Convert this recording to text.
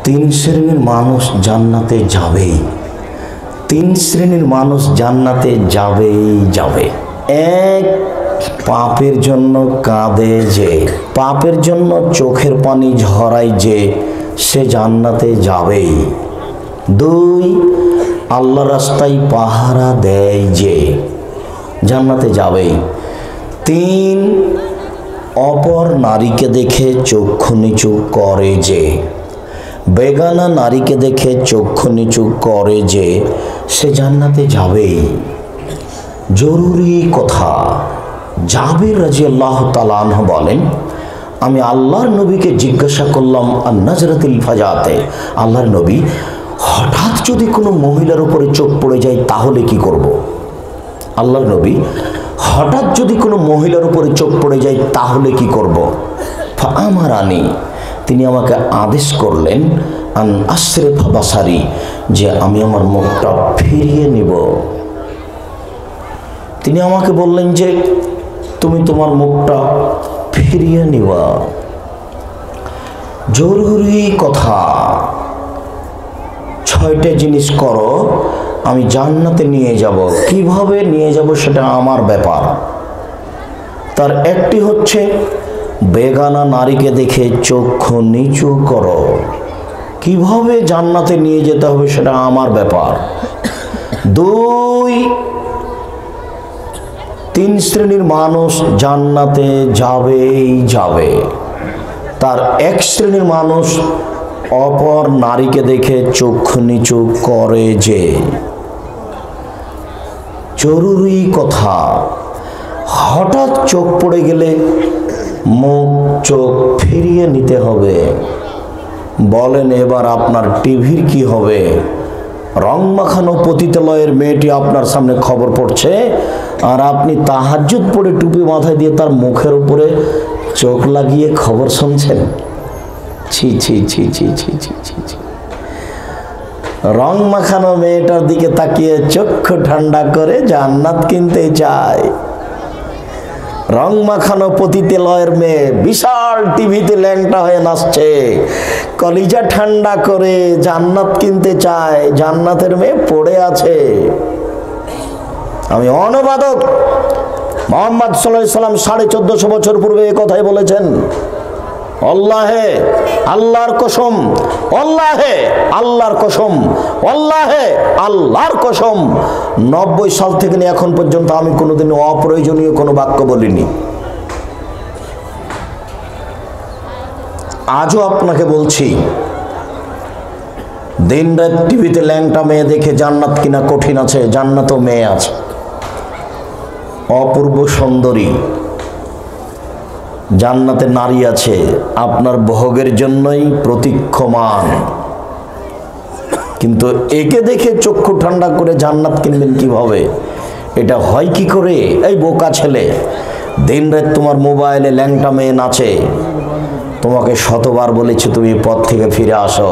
তিন শ্রেণীর মানুষ জান্নাতে যাবেই, তিন শ্রেণীর মানুষ জান্নাতে যাবে। এক, পাপের জন্য কাঁদে যে, পাপের জন্য চোখের পানি ঝরায় যে, সে জান্নাতে যাবেই। দুই, আল্লাহর রাস্তায় পাহারা দেয় যে, জান্নাতে যাবেই। তিন, অপর নারীকে দেখে চক্ষু নিচু করে যে, বেগানা নারীকে দেখে চক্ষু নিচু করে যে, সে জান্নাতে যাবেই। জরুরি কথা। জাবির রাদিয়াল্লাহু তাআলা আনহু বলেন, আমি আল্লাহর নবীকে জিজ্ঞাসা করলাম আন-নাজরাতুল ফাজাতে, আল্লাহর নবী, হঠাৎ যদি কোনো মহিলার উপরে চোখ পড়ে যায় তাহলে কি করব? আল্লাহর নবী, হঠাৎ যদি কোনো মহিলার উপরে চোখ পড়ে যায় তাহলে কি করব? ফাআমারানি, তিনি আমাকে আদেশ করলেন আন আসরিফা বাসারি, যে আমি আমার মুখটা ফিরিয়ে নিব। তিনি আমাকে বললেন যে তুমি তোমার মুখটা ফিরিয়ে নিবা। জরুরি কথা। 6টে জিনিস করো, আমি জান্নাতে নিয়ে যাব। কিভাবে নিয়ে যাব সেটা আমার ব্যাপার। তার একটি হচ্ছে বেগানা নারীকে দেখে চক্ষু নিচু করো। কিভাবে জান্নাতে নিয়ে যেতে হবে সেটা আমার ব্যাপার। দুই, তিন শ্রেণীর মানুষ জান্নাতে যাবে। তার এক শ্রেণীর মানুষ অপর নারীকে দেখে চক্ষু নিচু করে যে। জরুরি কথা। হঠাৎ চোখ পড়ে গেলে মুখ চোখ ফিরিয়ে নিতে হবে। বলেন এবার আপনার টিভির কি হবে? রং মাখানো পতিতালয়ের মেয়েটি আপনার সামনে খবর পড়ছে, আর আপনি তাহাজ্জুদ পড়ে টুপি মাথায় দিয়ে তার মুখের উপরে চোখ লাগিয়ে খবর শুনছেন। ছি ছি ছি ছি ছি ছি ছি ছি। রং মাখানো মেয়েটার দিকে তাকিয়ে চক্ষু ঠান্ডা করে জান্নাত কিনতে চায়। রং মাখানো পতিতালয়ের মেয়ে বিশাল টিভিতে ল্যাংটা হয়ে নাচছে, কলিজা ঠান্ডা করে জান্নাত কিনতে চায়। জান্নাতের মেয়ে পড়ে আছে। আমি অনুবাদক, মুহাম্মদ সাল্লাল্লাহু আলাইহি সাল্লাম 1450 বছর পূর্বে এই কথাই বলেছেন। আল্লাহে আল্লাহর কসম, আল্লাহে আল্লাহর কসম, আল্লাহে আল্লাহর কসম, 90 সাল থেকে নিয়ে এখন পর্যন্ত আমি কোনোদিন অপ্রয়োজনীয় কোনো বাক্য বলিনি। আজও আপনাকে বলছি, দিন রাত টিভিতে ল্যাংটা মেয়ে দেখে জান্নাত কিনা কঠিন আছে। জান্নাতও মেয়ে আছে, অপূর্ব সুন্দরী জান্নাতে নারী আছে, আপনার ভোগের জন্যই প্রতীক্ষমান। কিন্তু একে দেখে চক্ষু ঠান্ডা করে জান্নাত কিনবেন কিভাবে? এটা হয় কি করে? এই বোকা ছেলে, দিন রাত তোমার মোবাইলে ল্যাংটা মেয়ে নাচে, তোমাকে শতবার বলেছি তুমি পথ থেকে ফিরে আসো।